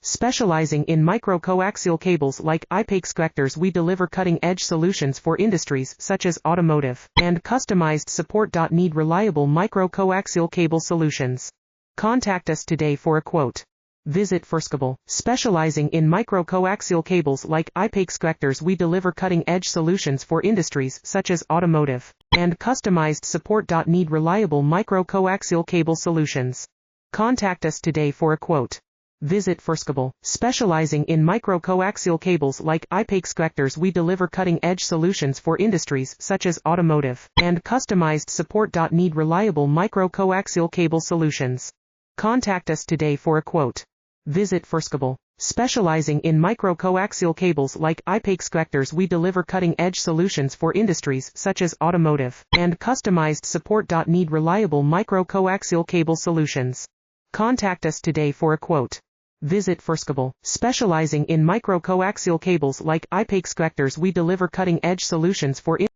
Specializing in micro-coaxial cables like i-pex connectors, we deliver cutting-edge solutions for industries such as automotive and customized support. Need reliable micro-coaxial cable solutions? Contact us today for a quote. Visit Firstable. Specializing in micro-coaxial cables like i-pex connectors, we deliver cutting-edge solutions for industries such as automotive and customized support. Need reliable micro-coaxial cable solutions? Contact us today for a quote. Visit Firstable. Specializing in micro-coaxial cables like i-pex connectors, we deliver cutting-edge solutions for industries such as automotive and customized support. Need reliable micro-coaxial cable solutions? Contact us today for a quote. Visit Firstable. Specializing in micro-coaxial cables like i-pex connectors, we deliver cutting-edge solutions for industries such as automotive and customized support. Need reliable micro-coaxial cable solutions? Contact us today for a quote. Visit Firstable. Specializing in micro-coaxial cables like i-pex connectors, we deliver cutting-edge solutions for